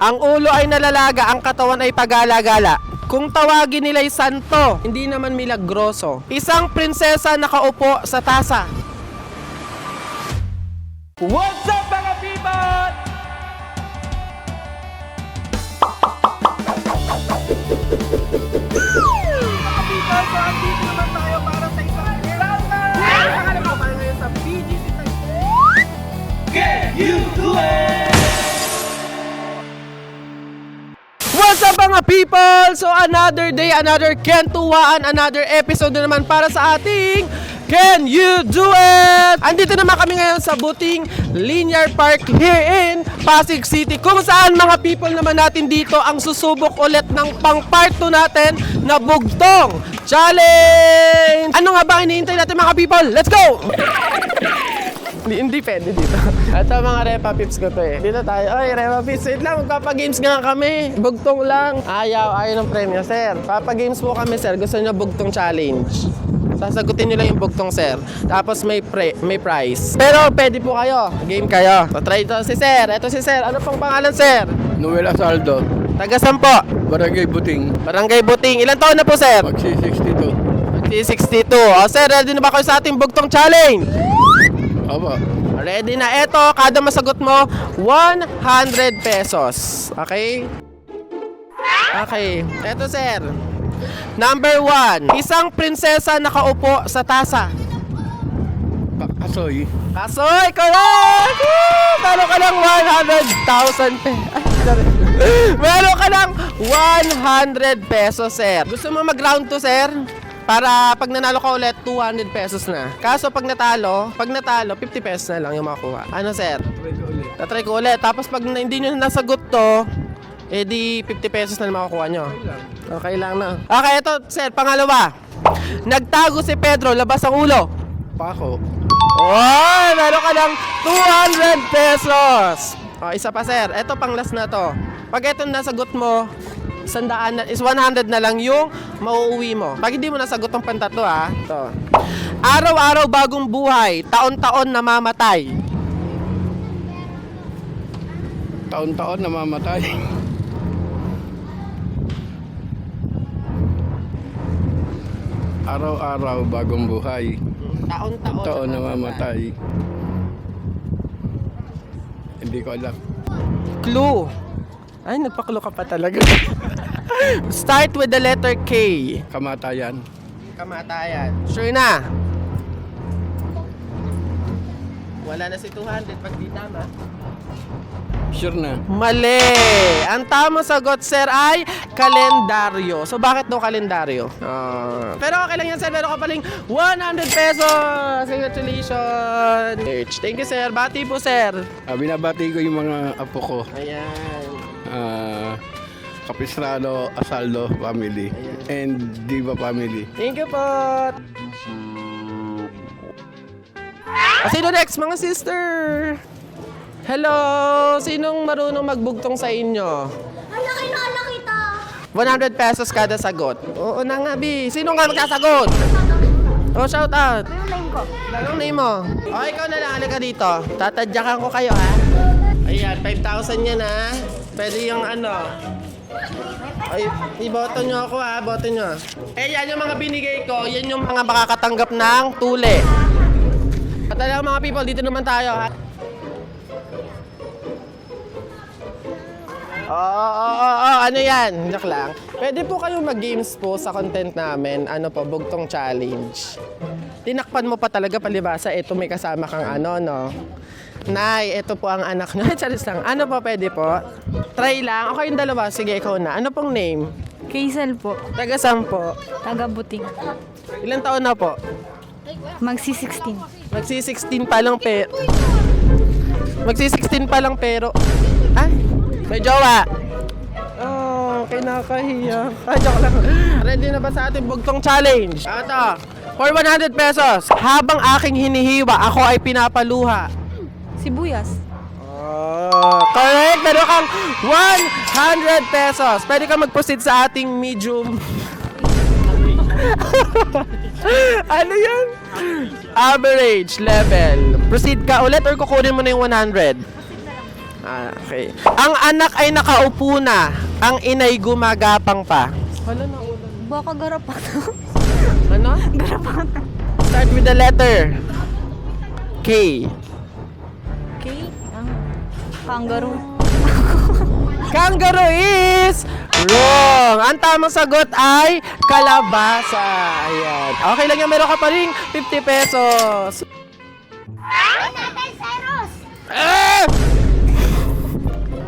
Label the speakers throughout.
Speaker 1: Ang ulo ay nalalaga, ang katawan ay pagala-gala. Kung tawagin nila'y santo, hindi naman milagroso. Isang prinsesa nakaupo sa tasa.
Speaker 2: What's up mga people? Mga people, so andito naman tayo para sa isang drama! Alam mo ba ngayon sa BGC Can You Do It?
Speaker 1: What's up mga people? So another day, another kentuwaan, another episode na naman para sa ating Can You Do It? Andito naman kami ngayon sa Buting Linear Park here in Pasig City, kung saan mga people naman natin dito ang susubok ulit ng pang part 2 natin na Bugtong Challenge! Ano nga ba hinihintay natin mga people? Let's go! Hindi pwede dito. Ito mga Repa Pips ko to eh. Dito tayo. Oy, Repa Pips, wait lang. Magpapagames nga kami. Bugtong lang. Ayaw ng premyo, sir. Papagames po kami, sir. Gusto niyo Bugtong Challenge. Sasagutin nyo lang yung bugtong, sir. Tapos may prize. Pero pwede po kayo. Game kayo. So, try ito si sir. Ito si sir. Ano pong pangalan, sir?
Speaker 3: Noel Asaldo,
Speaker 1: Taga-san po?
Speaker 3: Barangay Buting,
Speaker 1: Barangay Buting. Ilan taon na po, sir?
Speaker 3: magsi-62.
Speaker 1: 62. O, sir, ready na ba kayo sa ating Bugtong Challenge?
Speaker 3: Aba,
Speaker 1: Ready na. Eto, kada masagot mo, 100 pesos. Okay? Okay. Eto, sir. Number 1. Isang prinsesa nakaupo sa tasa.
Speaker 3: Asoy,
Speaker 1: Kasoy, correct! Woo! Meron ka lang 100,000 pesos. Meron ka lang 100 pesos, sir. Gusto mo mag-round to, sir? Para pag nanalo ka ulit, 200 pesos na. Kaso pag natalo, 50 pesos na lang yung makuha. Ano, sir? Tatry ko ulit. Tapos pag hindi nyo nasagot to, di 50 pesos na lang makukuha nyo. Okay lang na. Okay, ito, sir, pangalawa. Nagtago si Pedro, labas ang ulo.
Speaker 3: Pako,
Speaker 1: Oh, meron ka lang 200 pesos. O, isa pa, sir. Ito, pang last na to. Pag ito nasagot mo, 100 is 100 na lang yung mauuwi mo. Pag hindi mo nasagot ang pantatlo, ha? Ito. Araw-araw bagong buhay, taon-taon namamatay.
Speaker 3: taon-taon namamatay. Araw-araw bagong buhay,
Speaker 1: Taon-taon
Speaker 3: taon namamatay. Hindi ko alam.
Speaker 1: Clue. Ay, nagpa-clue ka pa talaga. Start with the letter K.
Speaker 3: Kamatayan.
Speaker 1: Kamatayan. Sure na? Wala na si 200 pag di tama.
Speaker 3: Sure na.
Speaker 1: Mali! Ang tamang sagot, sir, ay kalendaryo. So, bakit daw kalendaryo? Pero okay lang yan, sir. Meron ka paling 100 pesos! Congratulations! Thank you, sir. Bati po, sir.
Speaker 3: Binabati ko yung mga apo ko.
Speaker 1: Ayan.
Speaker 3: Capistrano, Asaldo family, and Diva family.
Speaker 1: Thank you po! Sino next, mga sister? Hello! Sinong marunong magbugtong sa inyo?
Speaker 4: Malaki na ala kita.
Speaker 1: 100 pesos kada sagot. Oo na nga, Bi. Sino nga magkasagot? Oh, shout out.
Speaker 4: Ano name ko?
Speaker 1: Anong name mo? Oh, ikaw na lang. Halika dito. Tatadyakan ko kayo, ha? Ayan, 5,000 yan, ha? Pwede yung ano. Ay, iboto nyo ako, ha? Boto nyo. Eh, yan yung mga binigay ko. Yan yung mga makakatanggap ng tule. At alam mga people, dito naman tayo, ha? Ano yan? Joke lang. Pwede po kayong mag-games po sa content namin. Ano po, Bugtong Challenge. Tinakpan mo pa talaga palibasa. Ito may kasama kang ano, no? Nay, ito po ang anak nyo. Charis lang. Ano po, pwede po? Try lang. Okay yung dalawa. Sige, ikaw na. Ano pong name?
Speaker 5: Kaisal po,
Speaker 1: Taga-saan po?
Speaker 5: taga Buting.
Speaker 1: Ilang taon na po?
Speaker 5: Magsi-16.
Speaker 1: Magsi-16 pa lang pero... Magsi-16 pa lang pero... Ay, may jowa. Oh, kinakahiya. Joke lang. Ready na ba sa ating Bugtong Challenge? Ito, for 100 pesos, habang aking hinihiwa, ako ay pinapaluha.
Speaker 5: Sibuyas.
Speaker 1: Oh, correct. Meron kang 100 pesos. Pwede ka mag-proceed sa ating medium. Ano yan? Average level. Proceed ka ulit or kukunin mo na yung 100? Okay. Ang anak ay nakaupo na. Ang inay gumagapang pa. Wala na ulan.
Speaker 5: Baka garapan.
Speaker 1: Ano?
Speaker 5: Garapan.
Speaker 1: Start with the letter K.
Speaker 5: Okay. Kangaroo.
Speaker 1: Kangaroo is wrong. Ang tamang sagot ay kalabasa. Ayan. Okay lang yan. Meron ka pa rin 50 pesos. Ah!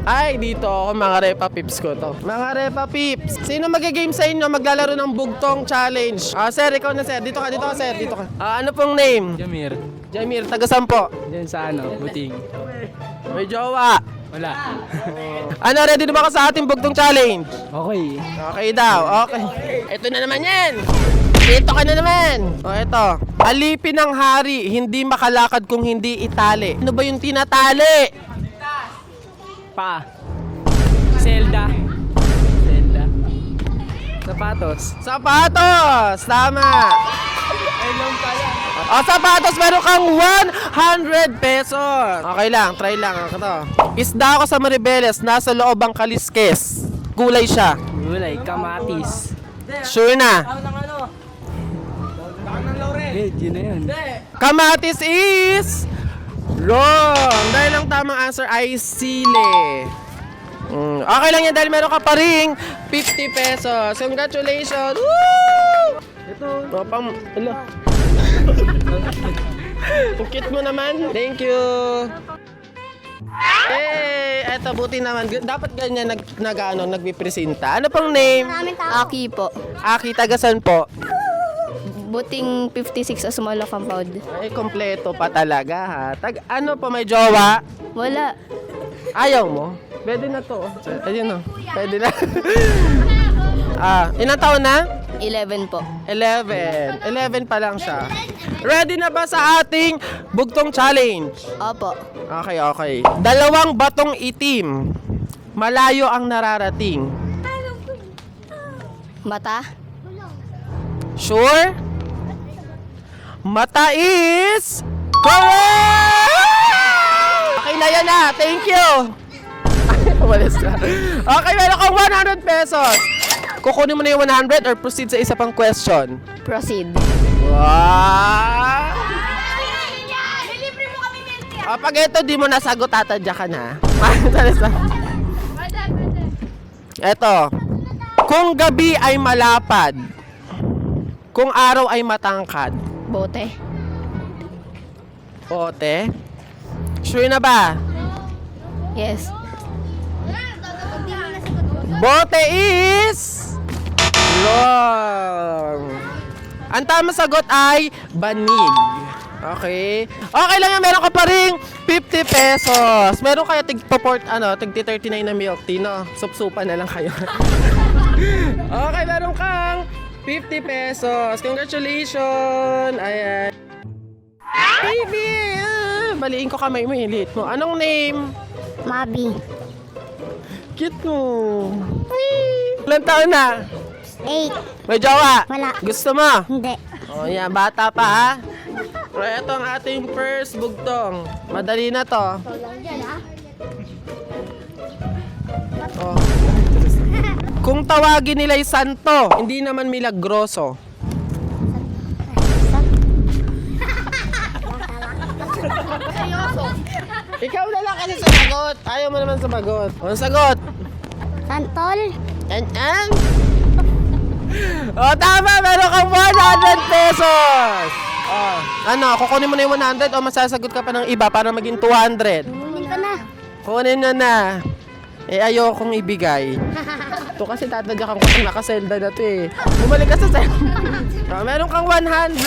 Speaker 1: Ay, dito ako mga Repa Pips ko to. Mga Repa Pips, sino magigame sa inyo maglalaro ng bugtong challenge? Sir, ikaw na sir. Dito ka, sir. Dito ka. Ano pong name?
Speaker 2: Jamir.
Speaker 1: Jamir, taga Sampo.
Speaker 2: Diyan sa Buting.
Speaker 1: May jowa.
Speaker 2: Wala.
Speaker 1: Ano, ready na ba ka sa ating bugtong challenge?
Speaker 2: Okay.
Speaker 1: Okay daw, okay. Ito na naman yan. Dito ka na naman. O, ito. Alipin ng hari, hindi makalakad kung hindi itali. Ano ba yung tinatali?
Speaker 2: Pa. Zelda. Zelda. Sapatos.
Speaker 1: Sapatos! Tama!
Speaker 2: Ay lang pala.
Speaker 1: O, sapatos, meron kang 100 pesos. Okay lang, try lang. Ako to. Isda ako sa Maribeles, nasa loob ang kaliskes. Gulay siya.
Speaker 2: Gulay, kamatis.
Speaker 1: Sure na.
Speaker 2: Yun na yun.
Speaker 1: Kamatis is wrong. Dahil ang tamang answer ay sile. Okay lang yan dahil meron ka pa ring 50 pesos. Congratulations! Woo! Ito. Pang... Ala. Ang cute mo naman. Thank you. Hey, eto buti naman. Dapat ganyan nagpipresenta. Ano pang name?
Speaker 4: Aki po.
Speaker 1: Aki, tagasan po.
Speaker 4: Buting 56 sa Sumala Compound.
Speaker 1: Ay, kompleto pa talaga ha. Ano pa may jowa?
Speaker 4: Wala.
Speaker 1: Ayaw mo? Pwede na to. Ayun o. Pwede na. Ilang taon na?
Speaker 4: 11 po.
Speaker 1: 11. 11 pa lang siya. Ready na ba sa ating bugtong challenge?
Speaker 4: Opo.
Speaker 1: Okay, okay. Dalawang batong itim. Malayo ang nararating.
Speaker 4: Mata.
Speaker 1: Sure? Mata is correct! Okay na yan na. Thank you. Umalis ka. Okay, meron kang 100 pesos. Kukunin mo na yung 100 or proceed sa isa pang question?
Speaker 4: Proceed.
Speaker 1: Wow! Pag ito di mo nasagot, tatadya ka na. Eto. Kung gabi ay malapad, kung araw ay matangkad.
Speaker 4: Bote.
Speaker 1: Bote? Sure na ba?
Speaker 4: Yes.
Speaker 1: Bote is wrong. Ang tamang sagot ay banig. Okay. Okay lang yan, meron ka pa ring 50 pesos. Meron kayo tig 39 na milk tea, no? Sup-supan na lang kayo. Okay, meron kang 50 pesos. Congratulations. Ayan. Baby! Baliin ko kamay mo, liit mo. Anong name?
Speaker 4: Mabi.
Speaker 1: Cute mo. Ilan taon na?
Speaker 4: 8.
Speaker 1: May jowa?
Speaker 4: Wala.
Speaker 1: Gusto mo?
Speaker 4: Hindi.
Speaker 1: O yan, bata pa ha. Pero ito ang ating first bugtong. Madali na to. Oh. Kung tawagin nila'y santo, hindi naman milagroso. Ikaw na lang kasi sumagot. Ayaw mo naman sumagot. Ano sagot?
Speaker 4: Santol.
Speaker 1: An? Tama! Meron kang 100 pesos! Ano, kukunin mo na yung 100 o masasagot ka pa ng iba para maging 200?
Speaker 4: Kunin ko na.
Speaker 1: Kunin mo na. Ayaw kong ibigay. Ito kasi tatadyakan ko kung nakaselda na to eh. Bumalik ka sa selda. Meron kang 100!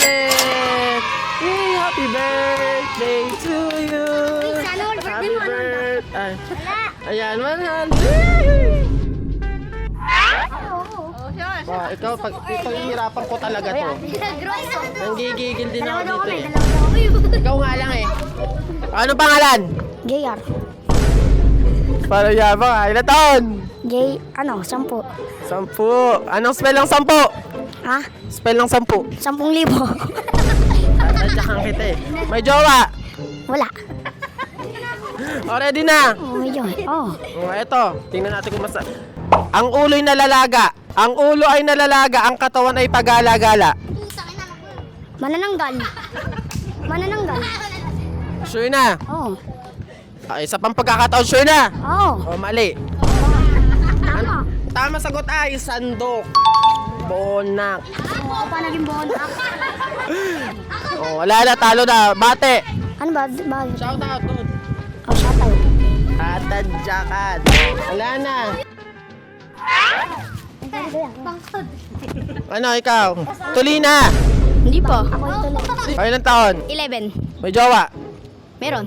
Speaker 1: Yay! Happy birthday to you!
Speaker 4: Sana all birthday
Speaker 1: Happy
Speaker 4: mo, ano?
Speaker 1: birthday! Ayan, 100! Ikaw, pag hihirapan ko talaga to. Nanggigigil din ako dito eh. Ikaw nga lang eh. Ano pangalan?
Speaker 4: JR.
Speaker 1: Para yabang ha. Ilan taon?
Speaker 4: 10.
Speaker 1: 10. Anong spell ng 10?
Speaker 4: Ha?
Speaker 1: Spell ng 10.
Speaker 4: 10,000.
Speaker 1: Tatadyakan kita eh. May jowa?
Speaker 4: Wala.
Speaker 1: O, ready na?
Speaker 4: Oh, yun. Oh.
Speaker 1: O, eto. Tingnan natin kung masa... Ang ulo'y nalalaga. Ang ulo ay nalalaga. Ang katawan ay pagala-gala.
Speaker 4: Manananggal. Manananggal.
Speaker 1: Sure na?
Speaker 4: Oh.
Speaker 1: Ay, isa pang pagkakataon, sure na?
Speaker 4: Oh.
Speaker 1: O, mali. Tama sagot ay sandok. Bonak.
Speaker 4: Oo pa naging bonak.
Speaker 1: O, wala na, talo na. Bate.
Speaker 4: Ano ba? Bakit?
Speaker 1: Shout out, dude.
Speaker 4: Oh, shoutout.
Speaker 1: Atadyakan. Wala na. Ano, ikaw? Tuli na.
Speaker 4: Hindi po. Ako ito lang.
Speaker 1: Ilang taon?
Speaker 4: 11.
Speaker 1: May jowa?
Speaker 4: Meron.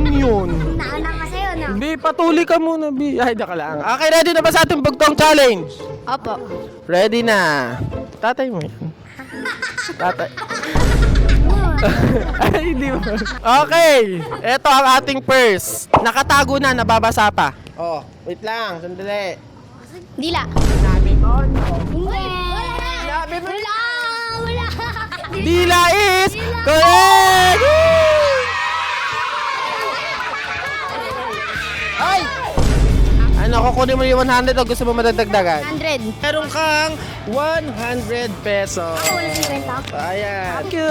Speaker 1: Yun.
Speaker 4: Naanak ka sa'yo, no?
Speaker 1: Bi, patuli ka muna, Bi. Ay, daka lang. Okay, ready na ba sa ating bugtong challenge?
Speaker 4: Opo.
Speaker 1: Ready na. Tatay mo yan. Tatay. Ay, hindi mo. Okay. Ito ang ating purse. Nakatago na, nababasa pa. Oh, wait lang. Sandali.
Speaker 4: Dila.
Speaker 1: Sinabi mo.
Speaker 4: Hindi.
Speaker 1: Sinabi mo.
Speaker 4: Wala.
Speaker 1: Dila is correct! Ay! Ano, kukunin mo yung 100 o gusto mo madagdagan?
Speaker 4: 100.
Speaker 1: Meron kang 100 pesos.
Speaker 4: Wala si Kwenta.
Speaker 1: Ayan. Thank you!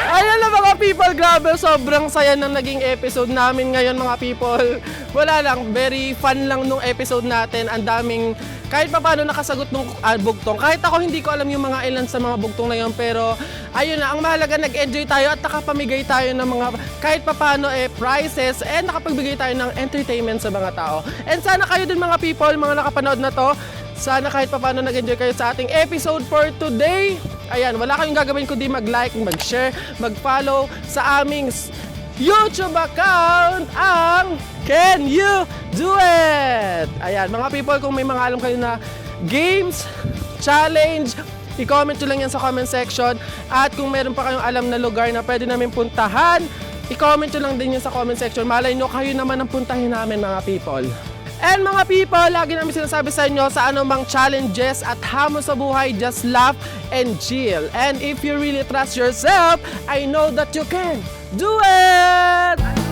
Speaker 1: Ayan na mga people, grabe, sobrang saya ng naging episode namin ngayon mga people. Wala lang, very fun lang nung episode natin. Ang daming, kahit pa paano nakasagot nung bugtong. Kahit ako hindi ko alam yung mga ilan sa mga bugtong na yun. Pero ayun na, ang mahalaga nag-enjoy tayo at nakapamigay tayo ng mga kahit pa paano prizes and nakapagbigay tayo ng entertainment sa mga tao. And sana kayo din mga people, mga nakapanood na to, sana kahit pa paano nag-enjoy kayo sa ating episode for today. Ayan, wala kayong gagawin kundi mag-like, mag-share, mag-follow sa aming YouTube account, ang Can You Do It? Ayan, mga people, kung may mga alam kayo na games, challenge, i-comment nyo lang yan sa comment section. At kung meron pa kayong alam na lugar na pwede namin puntahan, i-comment nyo lang din yan sa comment section. Malay nyo, kayo naman ang puntahin namin mga people. And mga people, lagi namin sinasabi sa inyo sa anumang challenges at hamon sa buhay, just laugh and chill. And if you really trust yourself, I know that you can do it!